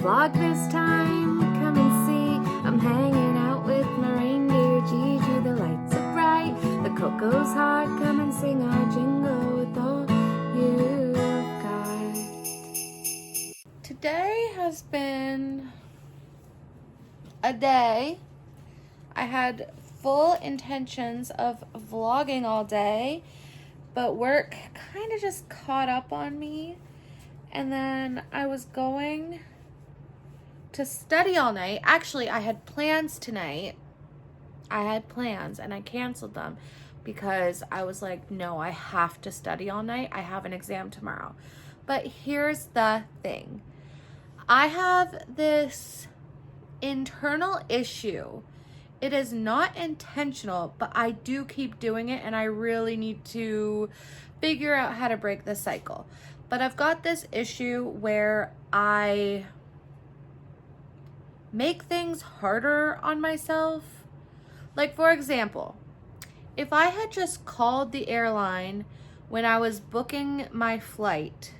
VLOGMAS time, come and see. I'm hanging out with my reindeer Geeg. The lights are bright, the cocoa's hot. Come and sing our jingle with all you've got. Today has been a day. I had full intentions of vlogging all day, but work kind of just caught up on me. And then I was going to study all night. Actually, I had plans tonight. I had plans and I canceled them because I was like, no, I have to study all night. I have an exam tomorrow. But here's the thing. I have this internal issue. It is not intentional, but I do keep doing it, and I really need to figure out how to break this cycle. But I've got this issue where I make things harder on myself. Like, for example, if I had just called the airline when I was booking my flight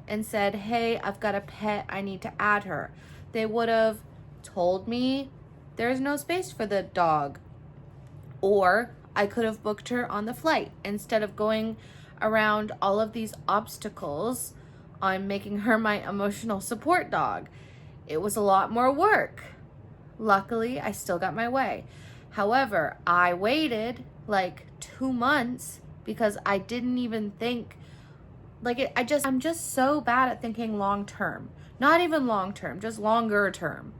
and said, hey, I've got a pet, I need to add her, they would have told me there's no space for the dog. Or I could have booked her on the flight instead of going around all of these obstacles on making her my emotional support dog. It was a lot more work. Luckily, I still got my way. However, I waited like 2 months because I didn't even think, like, I'm just so bad at thinking long term. Not even long term, just longer term.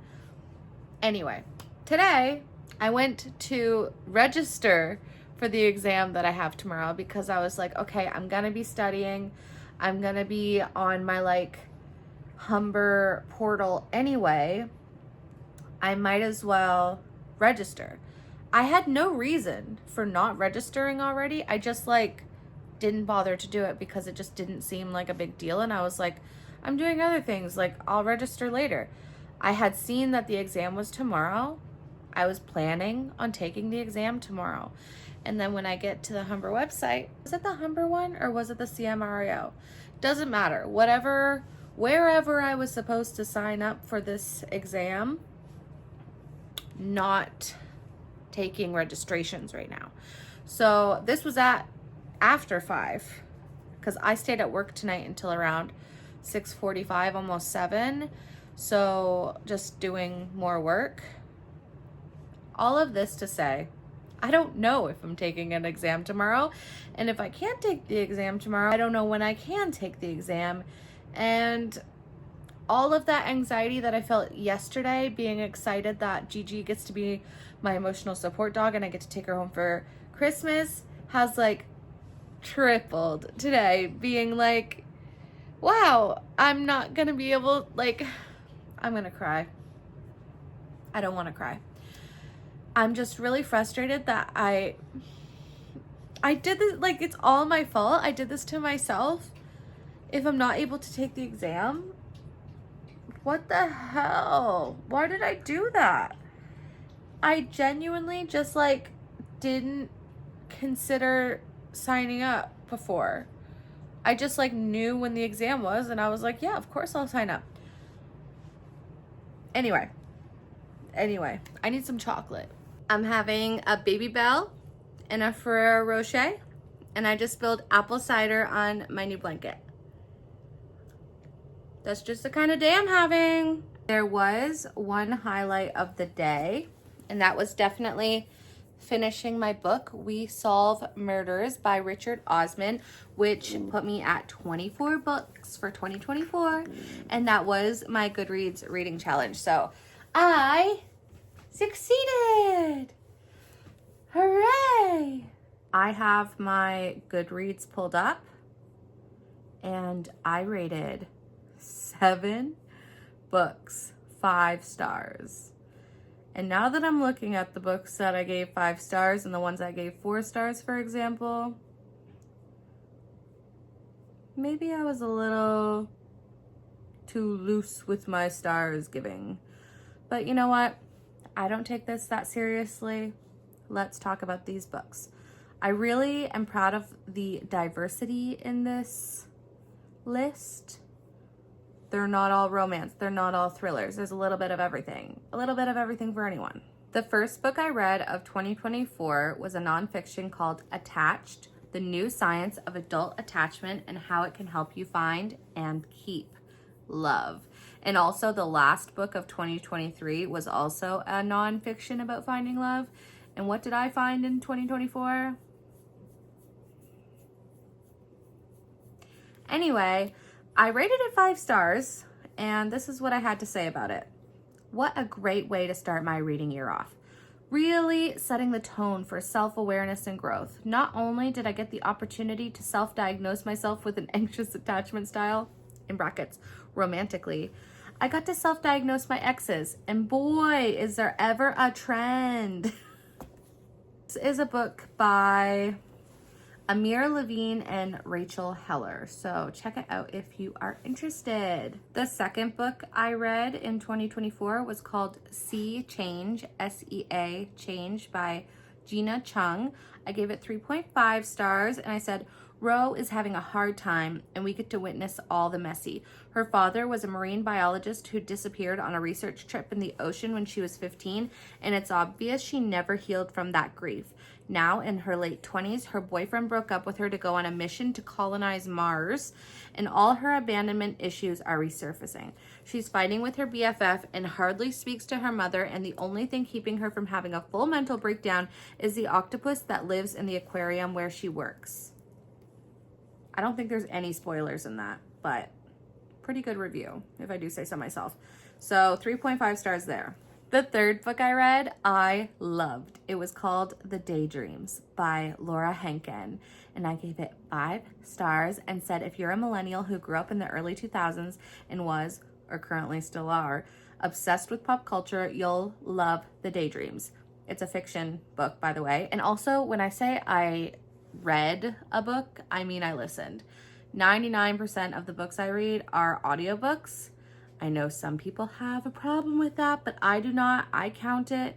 Anyway, today I went to register for the exam that I have tomorrow because I was like, okay, I'm gonna be studying. I'm gonna be on my like Humber portal anyway. I might as well register. I had no reason for not registering already. I just like didn't bother to do it because it just didn't seem like a big deal. And I was like, I'm doing other things, like I'll register later. I had seen that the exam was tomorrow. I was planning on taking the exam tomorrow. And then when I get to the Humber website, was it the Humber one or was it the CMRO? Doesn't matter. Wherever I was supposed to sign up for this exam, not taking registrations right now. So this was at after 5 because I stayed at work tonight until around 6:45, almost 7. So just doing more work. All of this to say, I don't know if I'm taking an exam tomorrow. And if I can't take the exam tomorrow, I don't know when I can take the exam. And all of that anxiety that I felt yesterday, being excited that Gigi gets to be my emotional support dog and I get to take her home for Christmas, has like tripled today, being like, wow, I'm not gonna be able, like, I'm gonna cry. I don't want to cry. I'm just really frustrated that I did this, like, it's all my fault. I did this to myself. If I'm not able to take the exam, what the hell? Why did I do that? I genuinely just like didn't consider signing up before. I just like knew when the exam was and I was like, yeah, of course I'll sign up. Anyway, I need some chocolate. I'm having a Baby Bell and a Ferrero Rocher, and I just spilled apple cider on my new blanket. That's just the kind of day I'm having. There was one highlight of the day, and that was definitely finishing my book, We Solve Murders by Richard Osman, which put me at 24 books for 2024, and that was my Goodreads reading challenge. So I succeeded! Hooray! I have my Goodreads pulled up and I rated 7 books 5 stars. And now that I'm looking at the books that I gave 5 stars and the ones I gave 4 stars, for example, maybe I was a little too loose with my stars giving. But you know what? I don't take this that seriously. Let's talk about these books. I really am proud of the diversity in this list. They're not all romance. They're not all thrillers. There's a little bit of everything. A little bit of everything for anyone. The first book I read of 2024 was a nonfiction called Attached: The New Science of Adult Attachment and How It Can Help You Find and Keep Love. And also the last book of 2023 was also a nonfiction about finding love. And what did I find in 2024? Anyway, I rated it 5 stars, and this is what I had to say about it. What a great way to start my reading year off. Really setting the tone for self-awareness and growth. Not only did I get the opportunity to self-diagnose myself with an anxious attachment style, in brackets, romantically, I got to self-diagnose my exes, and boy, is there ever a trend. This is a book by Amir Levine and Rachel Heller, so check it out if you are interested. The second book I read in 2024 was called Sea Change, S-E-A, Change by Gina Chung. I gave it 3.5 stars, and I said, Ro is having a hard time, and we get to witness all the messy. Her father was a marine biologist who disappeared on a research trip in the ocean when she was 15, and it's obvious she never healed from that grief. Now, in her late 20s, her boyfriend broke up with her to go on a mission to colonize Mars, and all her abandonment issues are resurfacing. She's fighting with her BFF and hardly speaks to her mother, and the only thing keeping her from having a full mental breakdown is the octopus that lives in the aquarium where she works. I don't think there's any spoilers in that, but pretty good review, if I do say so myself. So 3.5 stars there. The third book I read, I loved. It was called The Daydreams by Laura Henkin, and I gave it 5 stars and said if you're a millennial who grew up in the early 2000s and was, or currently still are, obsessed with pop culture, you'll love The Daydreams. It's a fiction book, by the way. And also, when I say I read a book, I mean I listened. 99% of the books I read are audiobooks. I know some people have a problem with that, but I do not. I count it,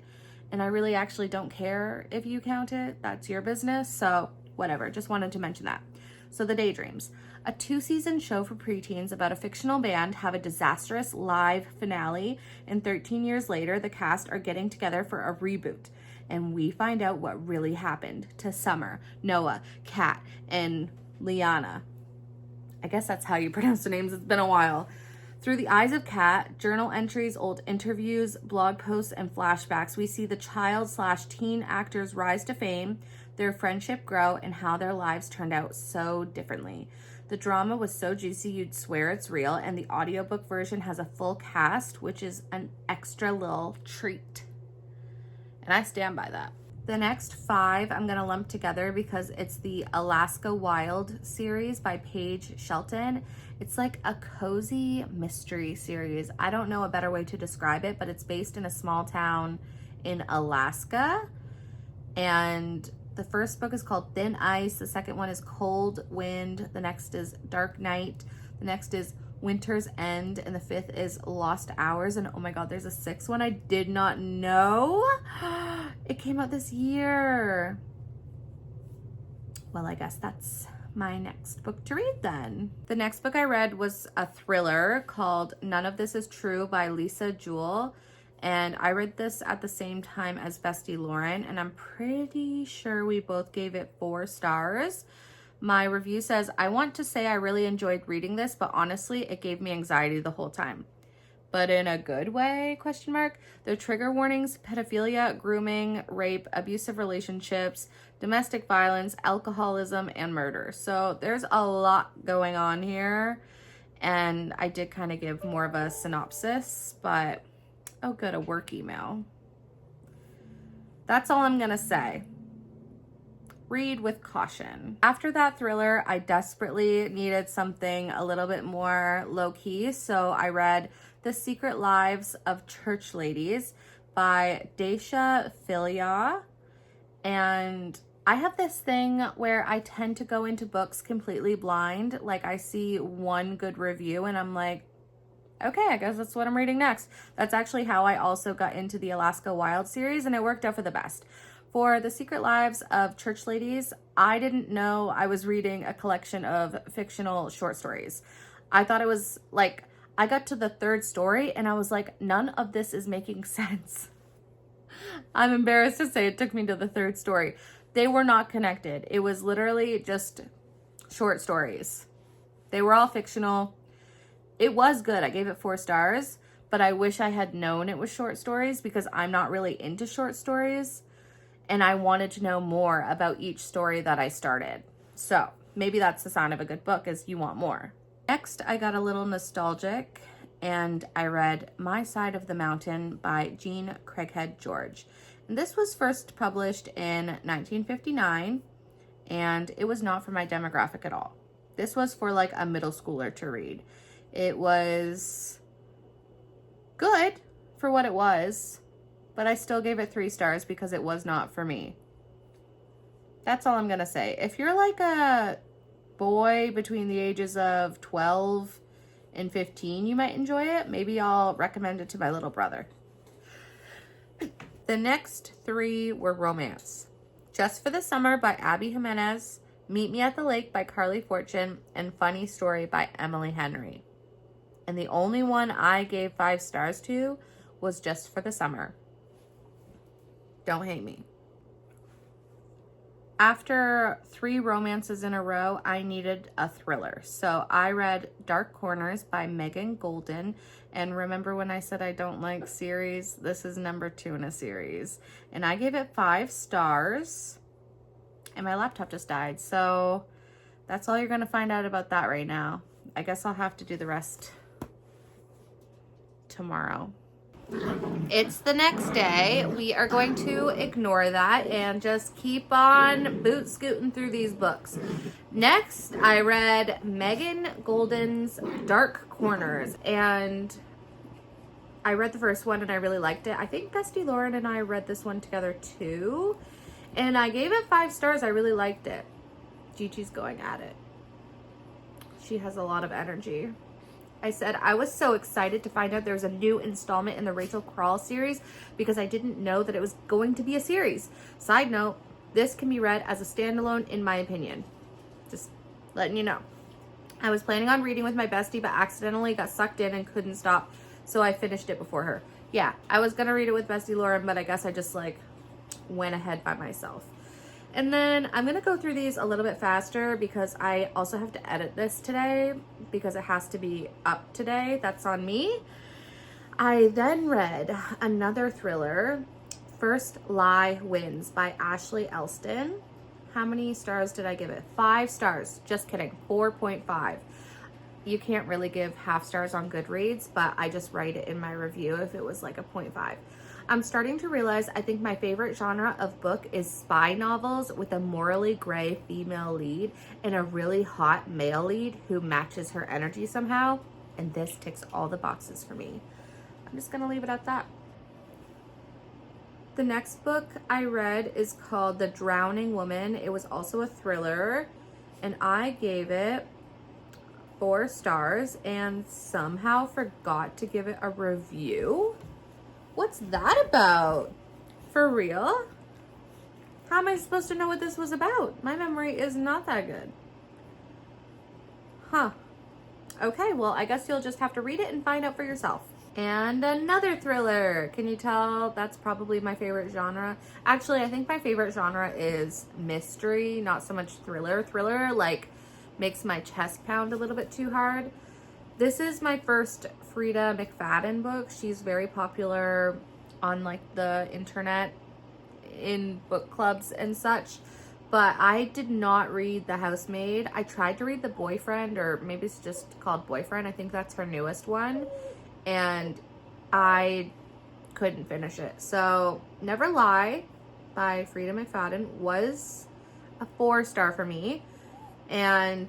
and I really actually don't care if you count it. That's your business, so whatever. Just wanted to mention that. So The Daydreams, a 2-season show for preteens about a fictional band, have a disastrous live finale, and 13 years later, the cast are getting together for a reboot. And we find out what really happened to Summer, Noah, Kat, and Liana. I guess that's how you pronounce the names. It's been a while. Through the eyes of Kat, journal entries, old interviews, blog posts, and flashbacks, we see the child/teen actors rise to fame, their friendship grow, and how their lives turned out so differently. The drama was so juicy you'd swear it's real, and the audiobook version has a full cast, which is an extra little treat. And I stand by that. The next 5 I'm gonna lump together because it's the Alaska Wild series by Paige Shelton. It's like a cozy mystery series. I don't know a better way to describe it, but it's based in a small town in Alaska. And the first book is called Thin Ice. The second one is Cold Wind. The next is Dark Night. The next is Winter's End, and the 5th is Lost Hours. And oh my god, there's a 6th one I did not know. It came out this year. Well, I guess that's my next book to read then. The next book I read was a thriller called None of This Is True by Lisa Jewell, and I read this at the same time as Bestie Lauren, and I'm pretty sure we both gave it 4 stars. My review says, I want to say I really enjoyed reading this, but honestly, it gave me anxiety the whole time. But in a good way, question mark. The trigger warnings: pedophilia, grooming, rape, abusive relationships, domestic violence, alcoholism, and murder. So there's a lot going on here. And I did kind of give more of a synopsis, but oh good, a work email. That's all I'm gonna say. Read with caution. After that thriller, I desperately needed something a little bit more low-key, so I read The Secret Lives of Church Ladies by Daisha Filia. And I have this thing where I tend to go into books completely blind. Like, I see one good review and I'm like, okay, I guess that's what I'm reading next. That's actually how I also got into the Alaska Wild series, and it worked out for the best. For The Secret Lives of Church Ladies, I didn't know I was reading a collection of fictional short stories. I thought it was like, I got to the third story and I was like, none of this is making sense. I'm embarrassed to say it took me to the third story. They were not connected. It was literally just short stories. They were all fictional. It was good. I gave it 4 stars, but I wish I had known it was short stories because I'm not really into short stories and I wanted to know more about each story that I started. So maybe that's the sign of a good book, is you want more. Next, I got a little nostalgic and I read My Side of the Mountain by Jean Craighead George. And this was first published in 1959 and it was not for my demographic at all. This was for like a middle schooler to read. It was good for what it was, but I still gave it 3 stars because it was not for me. That's all I'm gonna say. If you're like a boy between the ages of 12 and 15, you might enjoy it. Maybe I'll recommend it to my little brother. The next 3 were romance. Just for the Summer by Abby Jimenez, Meet Me at the Lake by Carly Fortune, and Funny Story by Emily Henry. And the only one I gave 5 stars to was Just for the Summer. Don't hate me. After 3 romances in a row, I needed a thriller. So I read Dark Corners by Megan Golden. And remember when I said I don't like series? This is number 2 in a series. And I gave it 5 stars. And my laptop just died. So that's all you're going to find out about that right now. I guess I'll have to do the rest tomorrow. It's the next day. We are going to ignore that and just keep on boot scooting through these books. Next, I read Megan Golden's Dark Corners, and I read the first one and I really liked it. I think Bestie Lauren and I read this one together too, and I gave it 5 stars. I really liked it. Gigi's going at it. She has a lot of energy. I said I was so excited to find out there was a new installment in the Rachel Crawl series because I didn't know that it was going to be a series. Side note, this can be read as a standalone in my opinion. Just letting you know. I was planning on reading with my bestie but accidentally got sucked in and couldn't stop, so I finished it before her. Yeah, I was gonna read it with Bestie Lauren, but I guess I just like went ahead by myself. And then I'm gonna go through these a little bit faster because I also have to edit this today because it has to be up today. That's on me. I then read another thriller, First Lie Wins by Ashley Elston. How many stars did I give it? 5 stars. Just kidding. 4.5. You can't really give half stars on Goodreads, but I just write it in my review if it was like a 0.5. I'm starting to realize I think my favorite genre of book is spy novels with a morally gray female lead and a really hot male lead who matches her energy somehow. And this ticks all the boxes for me. I'm just gonna leave it at that. The next book I read is called The Drowning Woman. It was also a thriller, and I gave it 4 stars and somehow forgot to give it a review. What's that about? For real? How am I supposed to know what this was about? My memory is not that good. Huh. Okay, well, I guess you'll just have to read it and find out for yourself. And another thriller. Can you tell that's probably my favorite genre? Actually, I think my favorite genre is mystery, not so much thriller. Thriller, like, makes my chest pound a little bit too hard. This is my first Frida McFadden book. She's very popular on like the internet in book clubs and such, but I did not read The Housemaid. I tried to read The Boyfriend, or maybe it's just called Boyfriend. I think that's her newest one, and I couldn't finish it. So Never Lie by Frida McFadden was a 4-star for me, and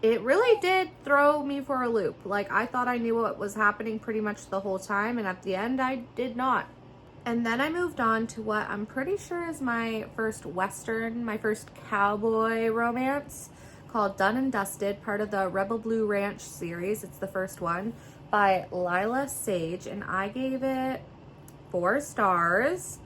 it really did throw me for a loop. Like, I thought I knew what was happening pretty much the whole time, and at the end, I did not. And then I moved on to what I'm pretty sure is my first Western, my first cowboy romance, called Done and Dusted, part of the Rebel Blue Ranch series. It's the first one, by Lila Sage, and I gave it 4 stars.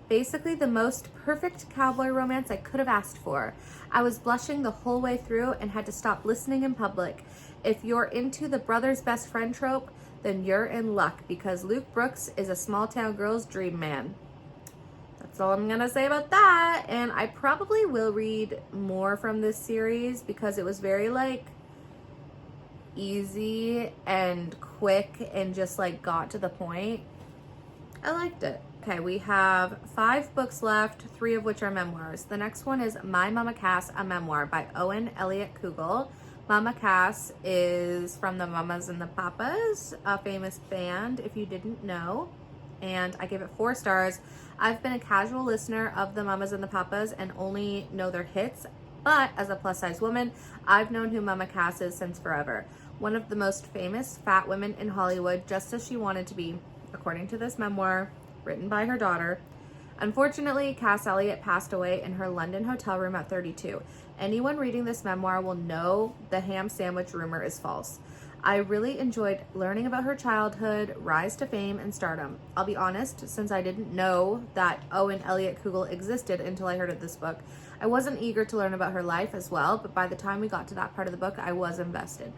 Basically the most perfect cowboy romance I could have asked for. I was blushing the whole way through and had to stop listening in public. If you're into the brother's best friend trope, then you're in luck because Luke Brooks is a small town girl's dream man. That's all I'm gonna say about that. And I probably will read more from this series because it was very like easy and quick and just like got to the point. I liked it. Okay, we have 5 books left, 3 of which are memoirs. The next one is My Mama Cass, a memoir by Owen Elliott Kugel. Mama Cass is from the Mamas and the Papas, a famous band, if you didn't know. And I gave it 4 stars. I've been a casual listener of the Mamas and the Papas and only know their hits, but as a plus-size woman, I've known who Mama Cass is since forever. One of the most famous fat women in Hollywood, just as she wanted to be, according to this memoir, written by her daughter. Unfortunately, Cass Elliot passed away in her London hotel room at 32. Anyone reading this memoir will know the ham sandwich rumor is false. I really enjoyed learning about her childhood, rise to fame, and stardom. I'll be honest, since I didn't know that Owen Elliott Kugel existed until I heard of this book, I wasn't eager to learn about her life as well, but by the time we got to that part of the book, I was invested.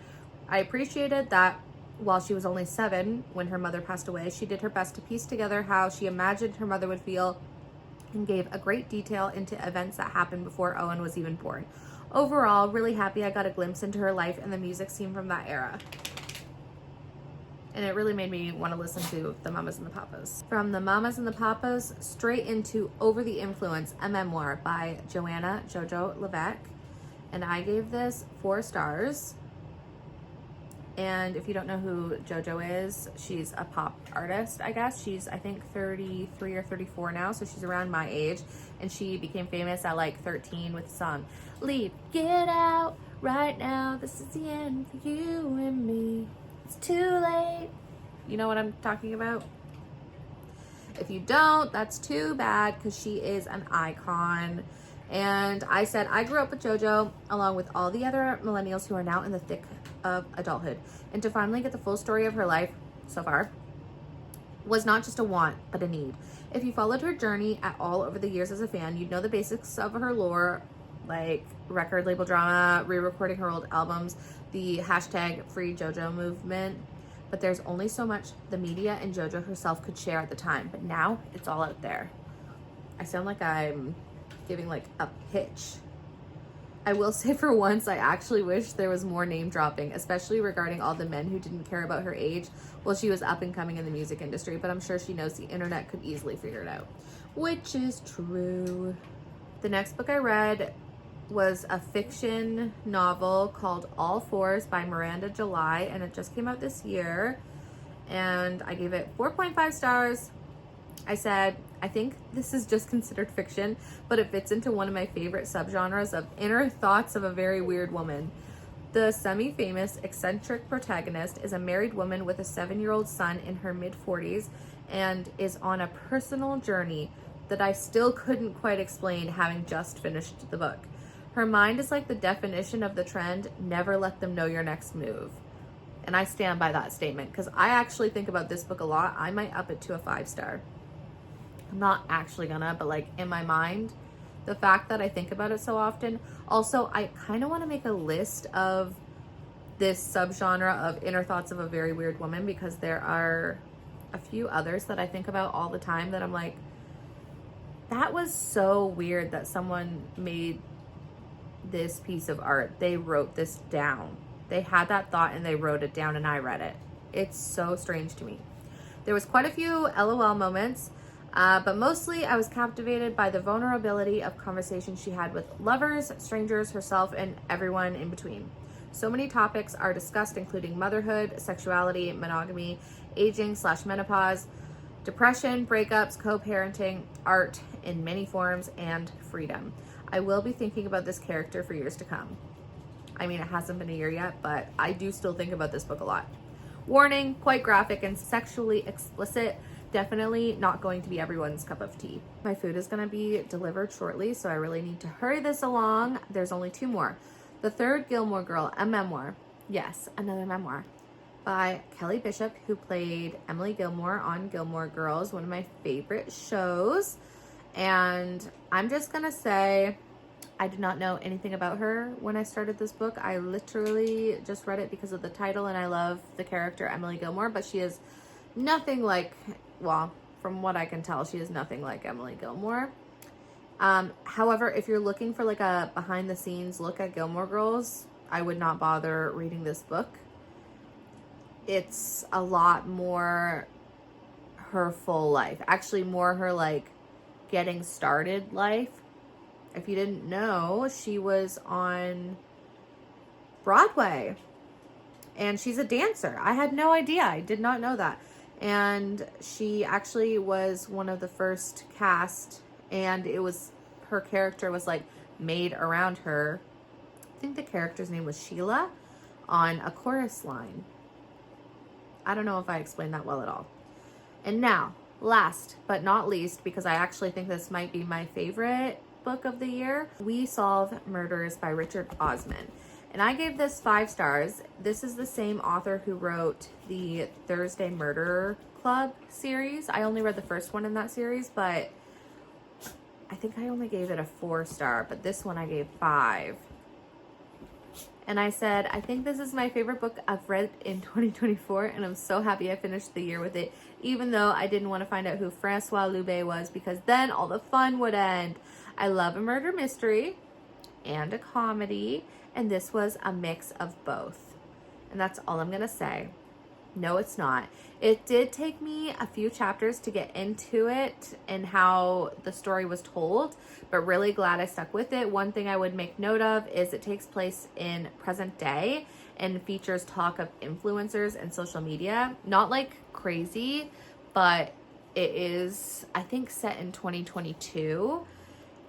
I appreciated that while she was only 7 when her mother passed away, she did her best to piece together how she imagined her mother would feel and gave a great detail into events that happened before Owen was even born. Overall, really happy I got a glimpse into her life and the music scene from that era. And it really made me want to listen to the Mamas and the Papas. From the Mamas and the Papas, straight into Over the Influence, a memoir by Joanna Jojo Levesque. And I gave this 4 stars. And if you don't know who JoJo is, she's a pop artist, I guess. She's, I think, 33 or 34 now, so she's around my age. And she became famous at like 13 with the song, Leave, Get Out, Right Now, This is the End for You and Me. It's too late. You know what I'm talking about? If you don't, that's too bad because she is an icon. And I said I grew up with JoJo along with all the other millennials who are now in the thick of adulthood, and to finally get the full story of her life so far was not just a want but a need. If you followed her journey at all over the years as a fan, you'd know the basics of her lore, like record label drama, re-recording her old albums, the hashtag Free JoJo movement. But there's only so much the media and JoJo herself could share at the time, but now it's all out there. I sound like I'm giving like a pitch. I will say for once, I actually wish there was more name dropping, especially regarding all the men who didn't care about her age while she was up and coming in the music industry, but I'm sure she knows the internet could easily figure it out, which is true. The next book I read was a fiction novel called All Fours by Miranda July, and it just came out this year, and I gave it 4.5 stars. I said, I think this is just considered fiction, but it fits into one of my favorite subgenres of inner thoughts of a very weird woman. The semi-famous, eccentric protagonist is a married woman with a 7-year-old son in her mid-40s and is on a personal journey that I still couldn't quite explain having just finished the book. Her mind is like the definition of the trend, never let them know your next move. And I stand by that statement because I actually think about this book a lot. I might up it to a 5-star. I'm not actually gonna, but like in my mind, the fact that I think about it so often. Also, I kind of want to make a list of this subgenre of inner thoughts of a very weird woman because there are a few others that I think about all the time that I'm like, that was so weird that someone made this piece of art. They wrote this down. They had that thought and they wrote it down and I read it. It's so strange to me. There was quite a few LOL moments. But mostly I was captivated by the vulnerability of conversations she had with lovers, strangers, herself, and everyone in between. So many topics are discussed, including motherhood, sexuality, monogamy, aging/menopause, depression, breakups, co-parenting, art in many forms, and freedom. I will be thinking about this character for years to come. I mean, it hasn't been a year yet, but I do still think about this book a lot. Warning, quite graphic and sexually explicit. Definitely not going to be everyone's cup of tea. My food is going to be delivered shortly, so I really need to hurry this along. There's only 2 more. The Third Gilmore Girl, a memoir. Yes, another memoir by Kelly Bishop, who played Emily Gilmore on Gilmore Girls, one of my favorite shows. And I'm just going to say I did not know anything about her when I started this book. I literally just read it because of the title, and I love the character Emily Gilmore, but she is nothing like, well, from what I can tell, she is nothing like Emily Gilmore. However, if you're looking for like a behind the scenes look at Gilmore Girls, I would not bother reading this book. It's a lot more her full life. Actually, more her like getting started life. If you didn't know, she was on Broadway and she's a dancer. I had no idea. I did not know that. And she actually was one of the first cast, and it was, her character was like made around her. I think the character's name was Sheila, on a chorus line. I don't know if I explained that well at all. And now, last but not least, because I actually think this might be my favorite book of the year, We Solve Murders by Richard Osman. And I gave this 5 stars. This is the same author who wrote the Thursday Murder Club series. I only read the first one in that series, but I think I only gave it a 4-star, but this one I gave 5. And I said, I think this is my favorite book I've read in 2024, and I'm so happy I finished the year with it, even though I didn't want to find out who Francois Loubet was, because then all the fun would end. I love a murder mystery and a comedy, and this was a mix of both. And that's all I'm going to say. No, it's not. It did take me a few chapters to get into it and how the story was told, but really glad I stuck with it. One thing I would make note of is it takes place in present day and features talk of influencers and social media. Not like crazy, but it is, I think, set in 2022.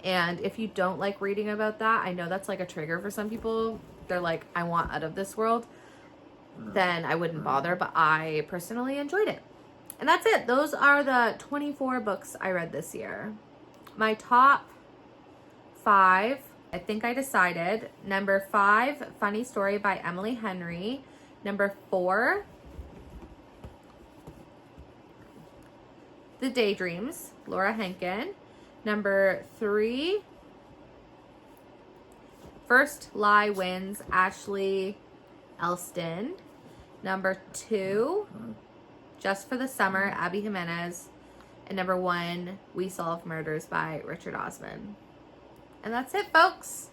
And if you don't like reading about that, I know that's like a trigger for some people. They're like, I want out of this world. Then I wouldn't bother, but I personally enjoyed it. And that's it. Those are the 24 books I read this year. My top 5, I think I decided. Number 5, Funny Story by Emily Henry. Number 4, The Daydreams, Laura Henkin. Number 3, First Lie Wins, Ashley Elston. Number 2, Just for the Summer, Abby Jimenez. And number 1, We Solve Murders by Richard Osman. And that's it, folks.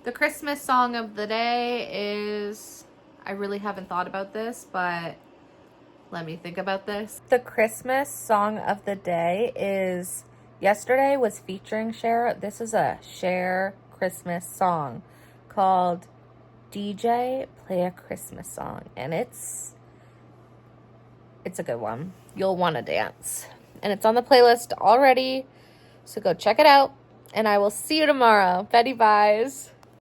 The Christmas song of the day is, I really haven't thought about this, but let me think about this. The Christmas song of the day is, yesterday was featuring Cher. This is a Cher Christmas song called DJ Play a Christmas Song, and it's a good one. You'll want to dance, and it's on the playlist already, so go check it out, and I will see you tomorrow. Betty buys.